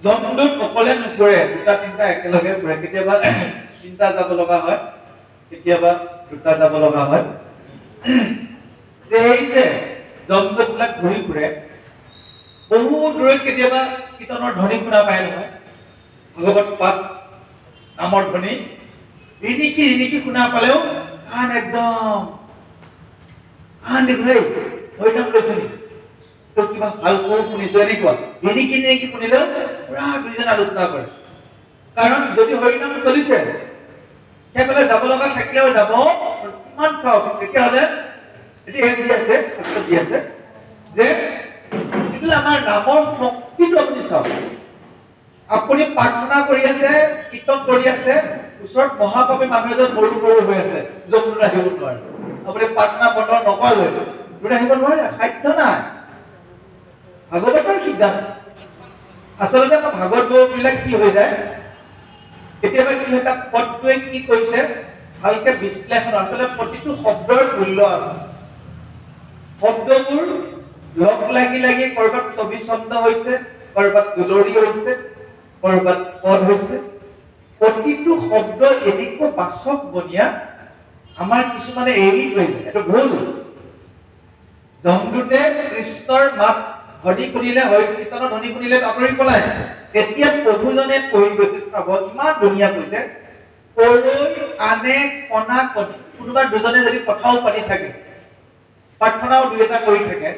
জমদূত অকলে নুফুৰে, দুটা তিনিটা একেলগে ফুৰে। কেতিয়াবা তিনিটা যাব লগা হয়, কেতিয়াবা দুটা যাব লগা হয়। এই যে জমদূতবিলাক ঘূৰি ফুৰে, বহু দূৰত কেতিয়াবা কীৰ্তনৰ ধ্বনি শুনা পায় নহয়, ভাগৱত পাঠ নামৰ ধ্বনি ৰিণিকি শুনা পালেও কাণ একদম কাণ দীঘলেই হৰিনাম লৈছে নেকি, তো কিবা ভাল কৰো শুনিছো, এনেকুৱা ৰিণিকি শুনিলেও পুৰা দুইজন আলোচনা কৰে। কাৰণ যদি হৰিনাম চলিছে সেইফালে যাব লগা থাকিলেও যাব, কিমান চাওক তেতিয়াহ'লে এতিয়া দি আছে দি আছে যে কিন্তু আমাৰ নামৰ শক্তিটো আপুনি চাওক। আপুনি প্ৰাৰ্থনা কৰি আছে, কীৰ্তন কৰি আছে, ওচৰত মহাপাপী মানুহ এজন মৰু হৈ আছে, জমদূত আহিব নোৱাৰে। আপুনি প্ৰাৰ্থনা বন্ধ নকৰালৈ দূৰ আহিব নোৱাৰে, সাধ্য নাই। ভাগৱতৰ সিদ্ধান্ত। আচলতে আমাৰ ভাগৱতবিলাক কি হৈ যায়, কেতিয়াবা কি হয়, তাত পদটোৱে কি কৰিছে ভালকে বিশ্লেষণ। আচলতে প্ৰতিটো শব্দৰ মূল্য আছে। শব্দবোৰ লগ লাগি লাগি কৰবাত ছবি ছন্দ হৈছে, কৰবাত দুলৰি হৈছে, কৰবাত পদ হৈছে। প্ৰতিটো শব্দ এনেকুৱা বাচক বনিয়া, আমাৰ কিছুমানে এৰি কৰিলে, এইটো ভুল। জমদূতে কৃষ্ণৰ মাত ধ্বনি শুনিলে, কীৰ্তনৰ ধ্বনি শুনিলে আঁতৰি পলাই। এতিয়া প্ৰভুজনে কৈ গৈছে, চাব ইমান ধুনীয়া কৈছে, কৰৈ আনে কণা কণি। কোনোবা দুজনে যদি কথাও পাতি থাকে, প্ৰাৰ্থনাও দুই এটা কৰি থাকে,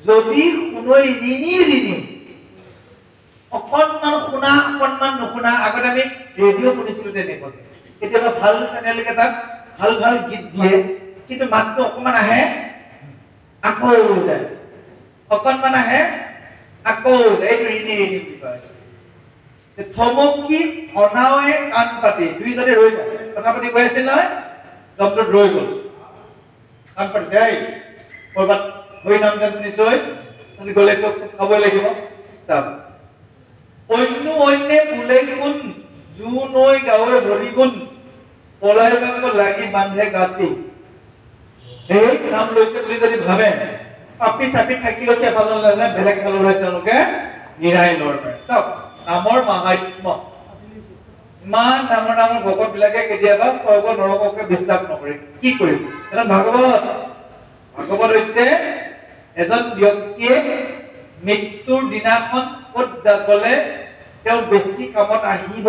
যদি শুনৈ ৰিণি অকণমান শুনা অকণমান নুশুনা। আগতে আমি ৰেডিঅ' শুনিছিলো তেনেকৈ, কেতিয়াবা ভাল চেনেল কেইটাত ভাল ভাল গীত দিয়ে, কিন্তু মাতটো অকণমান আহে আকৌ যায়, অকণমান আহে আকৌ যায়, এইটো ৰিণি বুলি কয়। থমকি অনাৱে কাণ পাতি দুইজনে ৰৈ যায়, কথা পাতি গৈ আছিল নহয়, জমদূত ৰৈ গ'ল, কাণ পাতি যায়। কৰবাত হৰিনাম গান শুনিছো, গ'লে খাবই লাগিব। চাব অন্যে বোলে গুণ জু নৈ গাঁৱে ভৰি গুণ পলাই লাগি বান্ধে গাঁঠি। সেই নাম লৈছে বুলি যদি ভাবে, পাপি চাপি থাকিলেও এফাললৈ নাযায়, বেলেগ ফাললৈ তেওঁলোকে নিৰাই নৰমাৰে। চাওক নামৰ মাহাত্ম্য। ইমান ডাঙৰ ডাঙৰ ভকত বিলাকে কেতিয়াবা স্বৰ্গ নৰককে বিশ্বাস নকৰে, কি কৰিব? এটা ভাগৱত হৈছে এজন ব্যক্তিয়ে মৃত্যুৰ দিনাখন ক'ত যাবলে তেওঁ বেছি কামত আহিব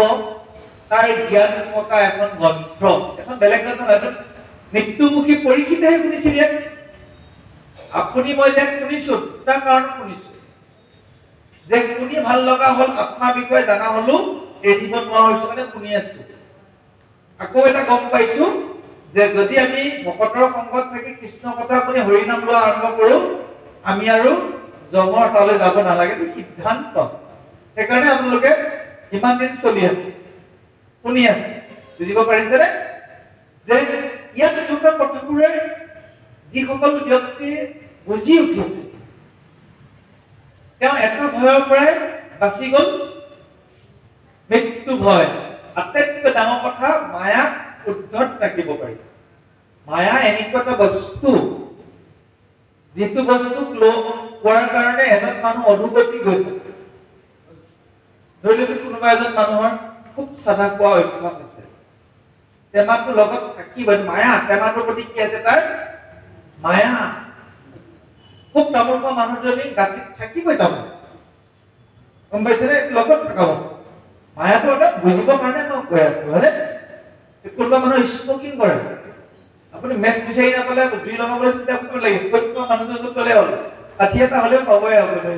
তাৰ জ্ঞান থকা এখন গ্ৰন্থ, এখন বেলেগ গ্ৰন্থ নহয়। মৃত্যুমুখী পৰীক্ষিতেহে শুনিছিল ইয়াত। আপুনি মই যে শুনিছো, দুটা কাৰণ শুনিছো, যে শুনি ভাল লগা হ'ল, আত্মাৰ বিষয়ে জানা হলো, এৰিব নোৱাৰা হৈছো মানে শুনি আছো। আকৌ এটা গম পাইছো যে যদি আমি ভকতৰ সংগত থাকি কৃষ্ণ কথা শুনি হৰিনাম লোৱা আৰম্ভ কৰো, আমি আৰু যমৰ তালৈ যাব নালাগে, সিদ্ধান্ত। সেইকাৰণে আপোনালোকে ইমান দিন চলি আছে, শুনি আছে, বুজিব পাৰিছেনে? যে ইয়াত থকা কথাবোৰে যিসকল ব্যক্তি বুজি উঠিছে, তেওঁ এটা ভয়ৰ পৰাই বাচি গ'ল, মৃত্যু ভয়। আটাইতকৈ ডাঙৰ কথা, মায়াক উদ্ধত ৰাখিব পাৰি। মায়া এনেকুৱা এটা বস্তু, যিটো বস্তুক পোৱাৰ কাৰণে এজন মানুহ অধোগতি গৈ থাকে। ধৰি লৈছো কোনোবা এজন মানুহৰ খুব চাধা খোৱা অভ্যাস আছে, টেমাটোৰ লগত থাকিবই মায়া, টেমাটোৰ প্ৰতি কি আছে, তাৰ মায়া আছে। খুব তামোল খোৱা মানুহজনী গাঁঠিত থাকিবই তামোল, গম পাইছেনে? লগত থকা বস্তু মায়াটো এটা বুজিবৰ কাৰণে মই কৈ আছো, হয়নে? কোনোবা মানুহ স্মকিং কৰে, আপুনি মেচ বিচাৰি নাপালে জুই লগাবলৈ চিন্তা কৰিব লাগে, মানুহজন ক'লে হ'ল কাঠি এটা হ'লেও পাবই আপুনি।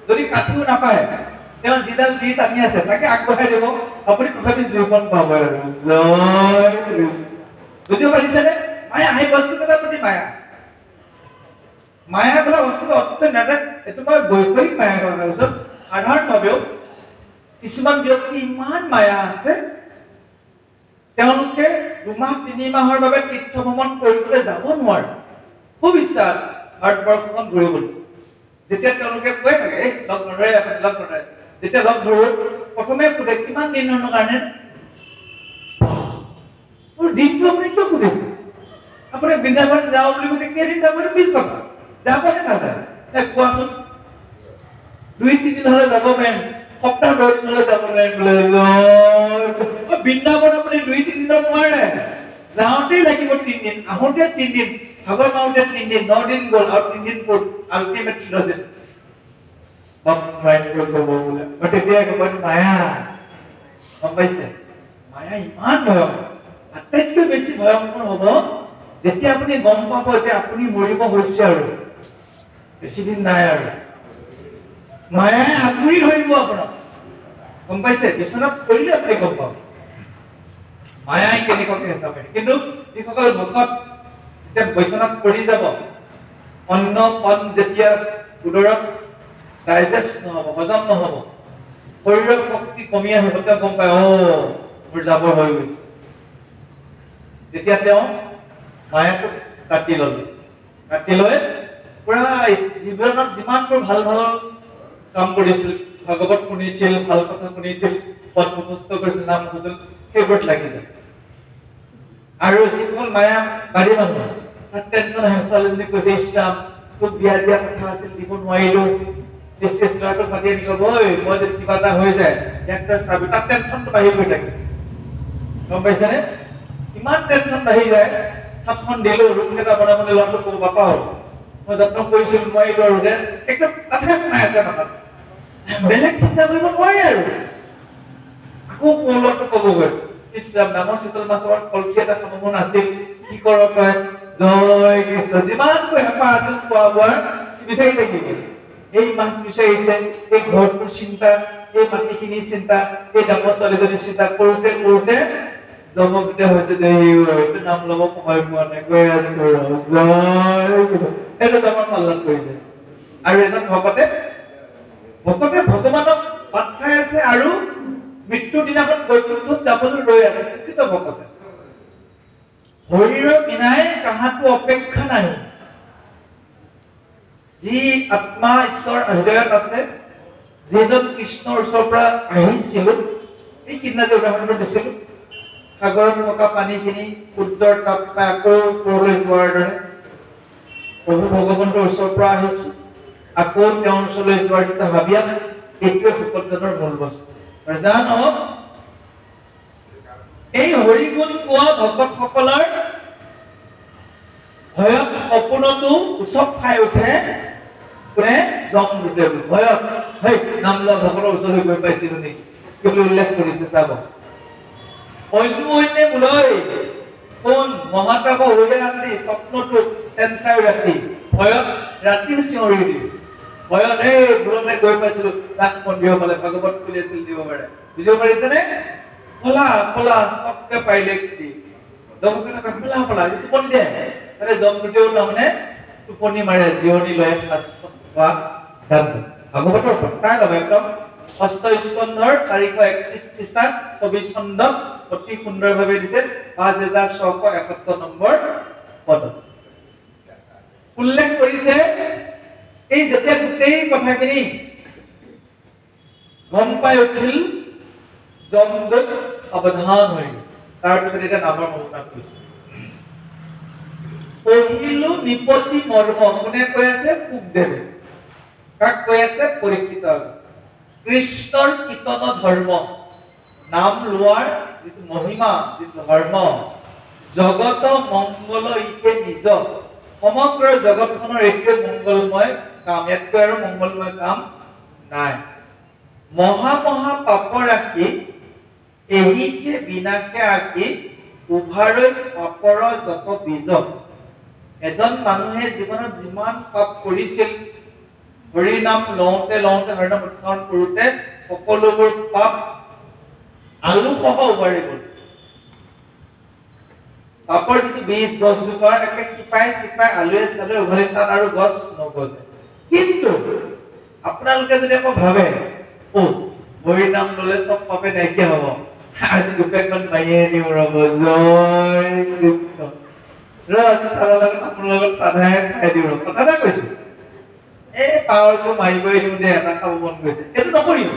যদি কাঠিও নাপায়, তেওঁ যিডাল জুই টানি আছে তাকে আগবঢ়াই দিব, আপুনি তথাপি জুইখন পাবই আৰু। বুজিব পাৰিছেনে? মায়া, সেই বস্তুকেইটাৰ প্ৰতি মায়া আছে। মায়া বোলা বস্তুটো অত্যন্ত নাটক, এইটো মই বৈষয়িক মায়া কৰা পিছত সাধাৰণভাৱেও কিছুমান ব্যক্তি ইমান মায়া আছে, তেওঁলোকে 2 মাহ 3 মাহৰ বাবে তীৰ্থ ভ্ৰমণ কৰিবলৈ যাব নোৱাৰে। খুব ইচ্ছা আছে ভাৰতবৰ্ষখন ঘূৰিবলৈ। যেতিয়া তেওঁলোকে কৈ থাকে লগ নধৰে, আপুনি লগ নধৰে, যেতিয়া লগ ধৰো প্ৰথমে সোধে কিমান দিনৰ কাৰণে, দিনটো আপুনি কিয় সুধিছে? আপুনি বৃন্দাবন যাওঁ বুলি কৈছে, কেইদিন যাব? 20 কথা, যাব নে নাযায় কোৱাচোন? 2-3 দিন হলে যাব পাৰিম, সপ্তাহ 10 দিন হলে যাব পাৰিম বোলে। বৃন্দাবন আপুনি 2-3 দিনত নোৱাৰে, যাওঁতেই লাগিব 3 দিন, আহোঁতে 3 দিন, ভাগৰ মাৰোঁতে 3 দিন, 9 দিন গ'ল আৰু 3 দিন গ'ল, আল্টিমেটলি ৰজে তেতিয়া ক'ব মায়া। গম পাইছে? মায়া ইমান ভয়ংকৰ, আটাইতকৈ বেছি ভয়ংকৰ হ'ব যেতিয়া আপুনি গম পাব যে আপুনি মৰিব হৈছে আৰু বেছি দিন নাই আৰু মায়াই আগুৰি ধৰিব আপোনাক। গম পাইছে? বিচনাত পৰিলে আপুনি গম পাব মায়াই কেনেকুৱাকে হেঁচা মাৰে। কিন্তু যিসকল ভকত যেতিয়া বিচনাত পৰি যাব, অন্ন পন যেতিয়া উদৰত ডাইজেষ্ট নহ'ব, হজম নহ'ব, শৰীৰৰ শক্তি কমি আহিব, তেওঁ গম পায় মোৰ জাবৰ হৈ গৈছে। তেতিয়া তেওঁ মায়াটোক কাটি ল'লে, কাটি লৈ পুৰা জীৱনত যিমানবোৰ ভাল ভাল কাম কৰিছিল, ভাগৱত শুনিছিল, ভাল কথা শুনিছিল, পদ মুখস্থ কৰিছিল, নাম কৰিছিল, সেইবোৰত লাগি যায়। আৰু যিসকল মায়া বাৰী মানুহ, তাত টেনশ্যন আহে, ছোৱালীজনীক কৈছে ইছৰাম তোক বিয়া দিয়া কথা আছিল, দিব নোৱাৰিলো, ল'ৰাটোক মাতি আনি ক'ব মই যদি কিবা এটা হৈ যায় ইয়াক তই চাবি, তাত টেনশ্যনটো বাঢ়ি গৈ থাকে। গম পাইছেনে? ইমান টেনশ্যন বাঢ়ি যায়, চাপখন দিলো, ৰুম কেইটা বনাবলৈ ল'ৰাটোক ক'ব বাপা হ'ল মই যত্ন কৰিছিলো নোৱাৰিলো আৰু একদম তাতে সোমাই আছে মাথাত, বেলেগ চিন্তা কৰিব নোৱাৰি আৰু আকৌ ল'ৰাটোক ক'বগৈ ইছৰাম ডাঙৰ চিতল মাছৰ কলখি এটা খাব মন আছিল, কি কৰ তই, জয় কৃষ্ণ। যিমানকৈ হেঁপাহ আছিল খোৱা বোৱাৰ বিচাৰি থাকিব, এই মাছ বিচাৰিছে, এই ঘৰটোৰ চিন্তা, এই মাটিখিনিৰ চিন্তা, এই ডাঙৰ ছোৱালীজনীৰ চিন্তা কৰোঁতে কৰোঁতে জমকতে হৈছে যে এইটো নাম ল'ব সময় পোৱা নাই, গৈ আছো এইটো আমাৰ পালন কৰিলে। আৰু এজন ভকতে ভগৱানক বাট চাই আছে আৰু মৃত্যুৰ দিনাখন বৈকুণ্ঠত যাবলৈ ৰৈ আছে। কিন্তু ভকতে শৰীৰৰ বিনাই কাহাতো অপেক্ষা নাই। যি আত্মা ঈশ্বৰ হৃদয়ত আছে, যিজন কৃষ্ণৰ ওচৰৰ পৰা আহিছিল, এই সিদিনা যে উদাহৰণটো দিছিলো, সাগৰত থকা পানীখিনি সূৰ্যৰ তাপ পাই আকৌ ওপৰলৈ যোৱাৰ দৰে প্ৰভু ভগৱন্তৰ ওচৰৰ পৰা আহিছো, আকৌ তেওঁৰ ওচৰলৈ যোৱাৰ যেতিয়া ভাবিয়া, এইটোৱে ভকতজনৰ মূল বস্তু। জানো এই হৰিগুণ পোৱা ভকতসকলৰ ভয়ত সপোনতো উচপ খাই উঠে, কোনে জমদূতে ভয়ত সেই নাম লোৱা ভকতৰ ওচৰলৈ গৈ পাইছিলো নেকি বুলি উল্লেখ কৰিছে। চাব অন্যে বোলৈ কোন মহাতাপ হৈ ৰাতি স্বপ্নটো চেঞ্চাৰ ৰাতি ভয়ত ৰাতিও চিঞৰি দিওঁ, ভয়ত এই দূৰলৈ গৈ পাইছিলো, তাক মন্দিৰ পালে ভাগৱত খুলি আছিল দিব পাৰে। বুজিব পাৰিছেনে? পলা পলা চবকে পাৰিলে জমকেইটা পলা পলা টোপনি দিয়ে, তাতে জমদূতেও তাৰমানে টোপনি মাৰে, জিৰণি লৈ ভাগৱতৰ ওপৰত চাই ল'ব একদম ষষ্ঠ স্কন্ধৰ 431 পৃষ্ঠাত 24 খণ্ডত অতি সুন্দৰভাৱে দিছে 5671 নম্বৰ পদত উল্লেখ কৰিছে। এই যেতিয়া গোটেই কথাখিনি গম পাই উঠিল জমদূত সাৱধান হৈ, তাৰপিছত এতিয়া নামৰ মহিমা কৈছে। পঢ়িলো নিপতি মৰ্ম, কোনে কৈ আছে? শুকদেৱে। কাক কৈ আছে? পৰীক্ষিত। কৃষ্ণৰ কীৰ্তন ধৰ্ম, নাম লোৱাৰ যিটো মহিমা, যিটো ধৰ্ম, জগত মংগল ইকে নিজ, সমগ্ৰ জগতখনৰ এইটোৱে মংগলময় কাম, ইয়াতকৈ আৰু মংগলময় কাম নাই। মহা মহা পাপ ৰাখি এহিকে বিনাশে আঁকি, উভাৰৈ পাপৰ যত বীজ। এজন মানুহে জীৱনত যিমান পাপ কৰিছিল, হৰি নাম লওঁতে লওঁতে হৰিনাম উচ্চাৰণ কৰোঁতে সকলোবোৰ পাপ আলু সহ উভাৰি গ'ল। পাপৰ যিটো বীজ গছজোপাৰ একে শিপাই চিপাই আলুৱে চালুৱে উভাৰি তাত আৰু গছ নগজে। কিন্তু আপোনালোকে যদি আকৌ ভাবে হৰি নাম ললে চব পাপে নাইকিয়া হ'ব, আজি দুপেকমান মাৰিয়ে দিওঁ ৰ'ব, জয় কৃষ্ণ, আজি চাহৰ লগত আপোনাৰ লগত চাধাই খাই দিওঁ ৰ'ব, কথা এটা কৈছো। এই পাৱাৰটো মাৰিবই দিওঁ দে, এটা খাব মন গৈছে, এইটো নকৰিব।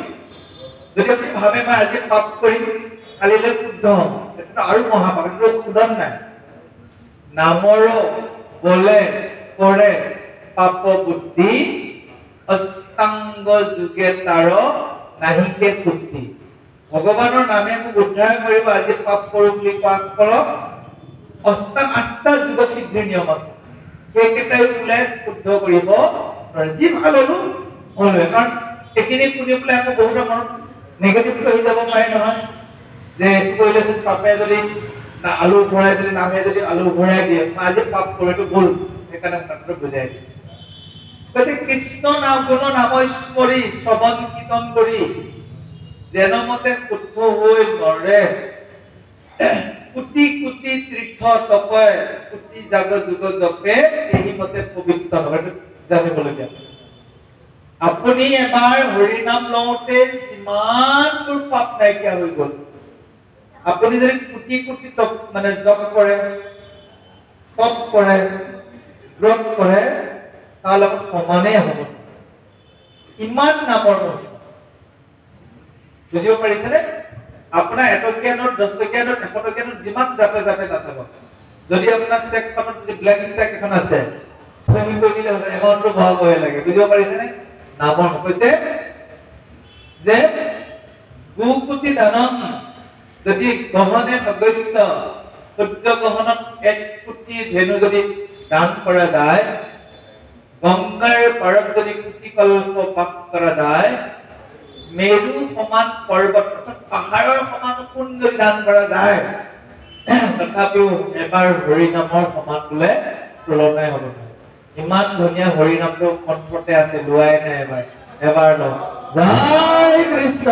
যদি আপুনি ভাবে মই আজি পাপ কৰিম কালিলৈ শুদ্ধ হ'ম, সেইটোতো আৰু মহাপাপ, সেইটো শুদ্ধন নাই। নামৰ বলে কৰে পাপ বুদ্ধি অষ্টাংগ যোগে তাৰ নাহিকে কুটি ভগৱানৰ নামে মোক উদ্ধাৰ কৰিব আজি পাপ কৰোঁ বুলি কোৱা ফলত অষ্টাং 8টা যোগ সিদ্ধিৰ নিয়ম আছে সেইকেইটাই বোলে শুদ্ধ কৰিব নোৱাৰে যি ভাল হলো হ'লে কাৰণ এইখিনি শুনি পেলাই আকৌ বহুতৰ মনত নেগেটিভ হৈ যাব পাৰে নহয় যে এইটো কৰিলেচোন পাপে যদি আলু ভৰাই যদি নামে যদি আলু ভৰাই দিয়ে আজি পাপ কৰিটো ভুল সেইকাৰণে মাত্ৰ বুজাই দিছে গতিকে কৃষ্ণ নাম গুণ নাম স্মৰি শ্ৰৱণ কীৰ্তন কৰি যেনমতে শুদ্ধ হৈ নৰে কোটি কোটি তীৰ্থ তপে কোটি জাগ যুগ জপে এই মতে পবিত্ৰ নহয় জানিবলগীয়া আপুনি এবাৰ হৰি নাম লওঁতে যিমানবোৰ পাপ নাইকিয়া হৈ গ'ল আপুনি যদি কোটি কোটি তপ মানে জপ কৰে তপ কৰে ব্ৰত কৰে তাৰ লগত সমানেই হ'ব ইমান নামৰ বুজিব পাৰিছেনে আপোনাৰ 1 টকীয়া নোট 10 টকীয়া নোট 100 টকীয়া নোট যিমান জাপে জাপে নাথাকক যদি আপোনাৰ চেকখনত যদি ব্লেংক চেক এখন আছে সহি কৰি দিলে এমাউণ্টটো ভাল হৈ লাগে বুজিব পাৰিছেনে নামৰ কৈছে যে 2 কোটি দানম যদি গহনে সদস্য সূৰ্য গহনত 1 কোটি ধেনু যদি দান কৰা যায় গংগাৰ পাৰত যদি কোটি কল্প পাপ কৰা যায় মেৰু সমান পৰ্বত পাহাৰৰ সমান কোন যদি দান কৰা যায় তথাপিও এবাৰ হৰি নামৰ সমান বোলে তুলনাই হ'ব ইমান ধুনীয়া হৰি নামটো কণ্ঠতে আছে লোৱাই নাই এবাৰ ল জয় কৃষ্ণ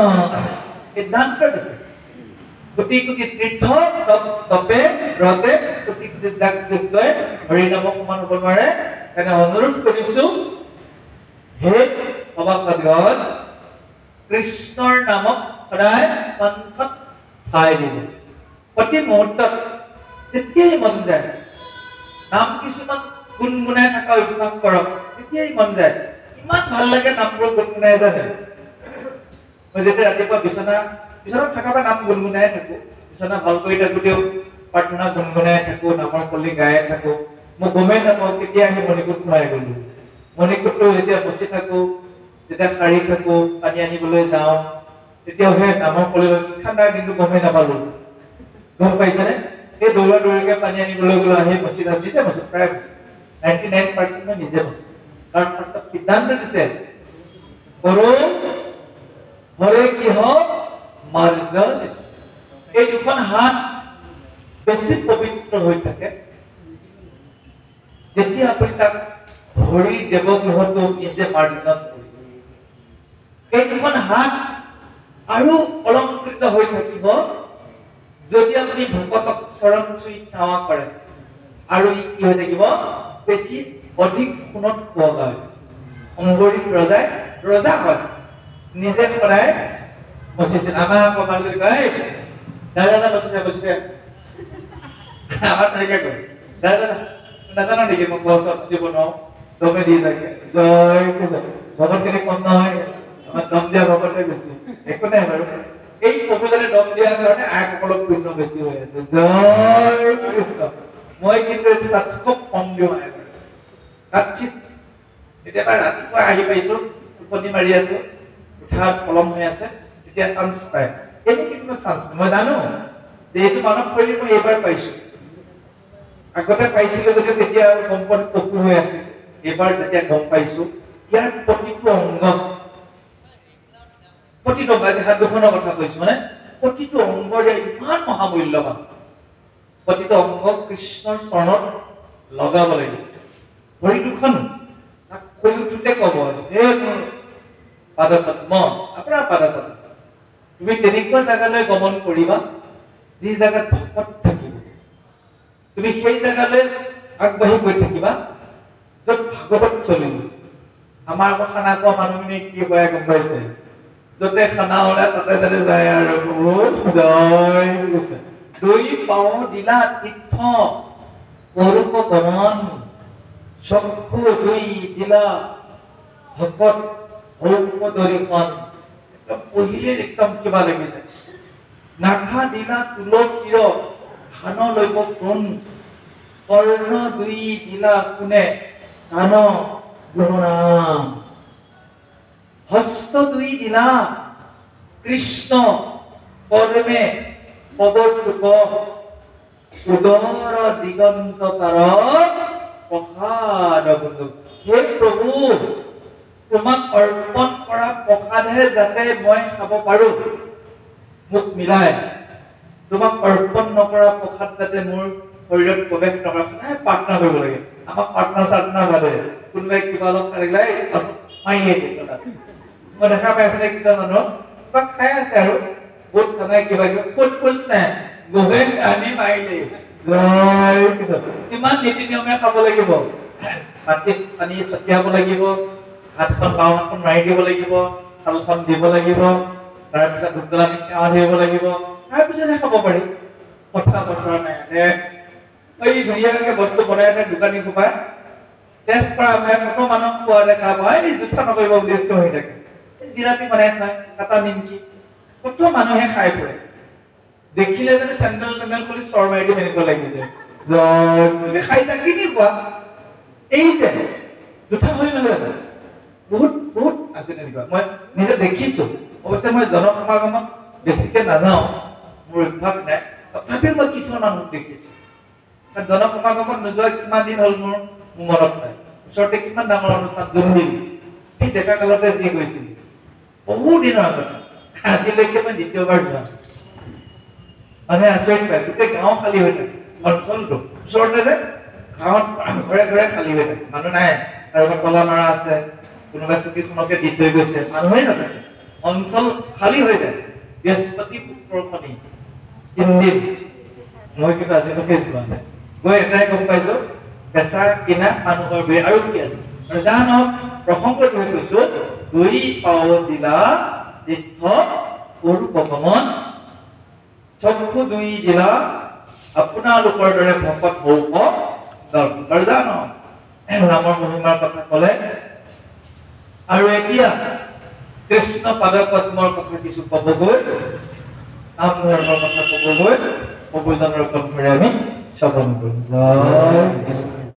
সিদ্ধান্ত দিছে কোটি কোটি তীৰ্থ তপে ব্ৰতে কোটি কোটি জাগ যুগই হৰি নামৰ সমান হ'ব নোৱাৰে কাৰণে অনুৰোধ কৰিছো হে সভাসদগণ কৃষ্ণৰ নামক সদায় কণ্ঠত ঠাই দিব প্ৰতি মুহূৰ্তত যেতিয়াই মন যায় নাম কিছুমান গুণগুণাই থকা অভ্যাস কৰক যেতিয়াই মন যায় ইমান ভাল লাগে নামবোৰ গুণগুণাই জানে মই যেতিয়া ৰাতিপুৱা বিচনাত থকাৰ নাম গুণগুণাই থাকো বিচনা ভাল কৰি থাকোঁতেও প্ৰাৰ্থনা গুণগুণাই থাকো নামৰ কলি গাই থাকো মই গমেই নাপাওঁ কেতিয়া আহি মণিকূট সোমাই গলো মণিকূটটো যেতিয়া বচি থাকো যেতিয়া শাৰী থাকো পানী আনিবলৈ যাওঁ তেতিয়াও সেই নামৰ কলি ঠাণ্ডাৰ দিনটো গমেই নাপালো গম পাইছেনে এই দৌৰা দৌৰিকে পানী আনিবলৈ গ'লো আহি বচি থাকো নিজে বচো প্ৰায় 99% মই নিজে বচো কাৰণ ফাৰ্ষ্টত সিদ্ধান্ত দিছে কৰো হৰে কিহ মাৰ্জন এই দুখন হাত বেছি পবিত্ৰ হৈ থাকে যেতিয়া আপুনি তাক হৰি দেৱগৃহটো নিজে মাৰ্জন কৰিব এই দুখন হাত আৰু অলংকৃত হৈ থাকিব যদি আপুনি ভকতক চৰণ চুই সেৱা কৰে আৰু ই কি হৈ থাকিব বেছি অধিক সোণত খোৱা হয় অংগৰীক ৰজা হয় নিজে সদায় বচিছিল আমাৰ কমাল যদি কয় দাদা বচিছে আমাৰ তেনেকৈ কয় দাদা নাজানো নেকি মই গছত বচিব নোৱাৰো দমে দি থাকে জয় ভকতখিনি কম নহয় আমাৰ দম দিয়া ভকতে বেছি একো নাই বাৰু এই কবিজনে দম দিয়াৰ কাৰণে আইসকলক পুণ্য বেছি হৈ আছে জয় কৃষ্ণ মই কিন্তু খুব কম দিওঁ আই কাচিত কেতিয়াবা ৰাতিপুৱা আহি পাইছো টোপনি মাৰি আছো উঠাত পলম হৈ আছে তেতিয়া চান্স পায় এনে কিন্তু চান্স মই জানো যে এইটো মানৱ শৰীৰ মই এইবাৰ পাইছো আগতে পাইছিলো যদিও তেতিয়া কম্পন কপু হৈ আছিল এইবাৰ যেতিয়া গম পাইছো ইয়াৰ প্ৰতিটো অংগ প্ৰতিটো হাত দুখনৰ কথা কৈছো মানে প্ৰতিটো অংগৰে ইমান মহামূল্যৱান প্ৰতিটো অংগ কৃষ্ণৰ চৰণত লগাব লাগিব ভৰি দুখন তাক কৈ উঠোতে কব হে মোৰ পাদপদ্ম আপোনাৰ পাদপদ্ম তুমি তেনেকুৱা জাগালৈ গমন কৰিবা যি জাগাত ভকত থাকিব তুমি সেই জাগালৈ আগবাঢ়ি গৈ থাকিবা য'ত ভাগৱত চলিব আমাৰ খানা খোৱা মানুহখিনি কি কয় গম পাইছে য'তে খানা ওলা তাতে তাতে যায় আৰু জয় কৈছে দুই পাও দিলা তীৰ্থ অৰূপ গমন চক্ষু দুই দিলা ভকত অৰূপ দৰিখন একদম পঢ়িলে একদম কিবা লাগি যায় নাখা দিলা তুলসীৰ ধান লৈব কোন কৰ্ণ দুই দিলা কোনে ধান গুণনাম হস্ত দুই দিলা কৃষ্ণ কৰ্মে পৱলোক উদৰ দিগন্ত তাৰ প্ৰসাদ বন্ধু। হে প্ৰভু, তোমাক অৰ্পণ কৰা প্ৰসাদহে যাতে মই খাব পাৰো, মোক মিলাই তোমাক অৰ্পণ নকৰা প্ৰসাদ যাতে মোৰ শৰীৰত প্ৰৱেশ নকৰা। প্ৰাৰ্থনা কৰিব লাগে। আমাক প্ৰাৰ্থনা বাদে কোনোবাই কিবা অলপ খালে মাৰিয়ে দিয়ে। মই দেখা পাইছো কিছুমান মানুহ কিবা খাই আছে আৰু বহুত চানাই কিবা কিবা ফুট ফুট নাই গৈ আনি মাৰিলে। কিমান নীতি নিয়মে খাব লাগিব। মাটিত পানী ছটিয়াব লাগিব, হাতখন বাওঁ হাতখন মাৰি দিব লাগিব, থালখন দিব লাগিব, তাৰপিছত ধূপডালি সেৱা ধৰিব লাগিব, তাৰপিছতহে খাব পাৰি। কথা বতৰা নাই। এই ধুনীয়াকৈ বস্তু বনাই দোকানী সোপাই টেষ্ট কৰা ভাই কত মানুহ খোৱা দেখা পায়। এই জোঠা নকৰিব বুলি হৈ থাকে। জিলাপি বনাই খায়, কাটা নিমকি, কত মানুহে খাই ফুৰে। দেখিলে যদি চেণ্ডেল টেণ্ডেল খুলি চৰ মাৰি দি মেলিব লাগিব যে খাই থাকি নি কোৱা। এই যে জোঠা হৈ নহয় বহুত বহুত আছে তেনেকুৱা। মই নিজে দেখিছো। অৱশ্যে মই জনসমাগমত বেছিকে নাযাওঁ, মোৰ অভ্যাস নাই। তথাপিও মই কিছুমান মানুহ দেখিছো। জনসমাগমত নোযোৱা কিমান দিন হ'ল মোৰ মনত নাই। ওচৰতে কিমান ডাঙৰ অনুষ্ঠান জন্মিল, সেই ডেকা কালতে যি গৈছিল বহু দিনৰ আগত। আজিলৈকে মই দ্বিতীয়বাৰ যোৱা। মানুহে আচৰিত পায়, গোটেই গাঁও খালী হৈ থাকে। অঞ্চলটো ওচৰতে যে গাঁৱত ঘৰে ঘৰে খালী হৈ থাকে, মানুহ নাই। কাৰোবাৰ তলা মৰা আছে, কোনোবাই চকীখনকে দি থৈ গৈছে, মানুহেই নাথাকে। অঞ্চল খালী হৈ যায়। বৃহস্পতি শুক্ৰ শনি 3 দিন। মই কিন্তু আজিলৈকে যোৱা নাই। গৈ এটাই গম পাইছো, বেচা কিনা মানুহৰ ভিৰ আৰু কি আছে। আৰু যা নহওক প্ৰসংগত হৈ কৈছো, দুই পাও দিলা তীৰ্থ সৰু ভগৱান, চক্ষু দুই দিলা আপোনালোকৰ দৰে ভকত হৌক দৰ্শন। আৰু যা নহওক ৰামৰ মহিমাৰ কথা কলে। আৰু এতিয়া কৃষ্ণ পাদ পদ্মৰ কথা কিছু কবগৈ, নাম ধৰ্মৰ কথা কবগৈ, প্ৰভুজনৰ কণ্ঠৰে আমি শ্ৰৱণ কৰিম।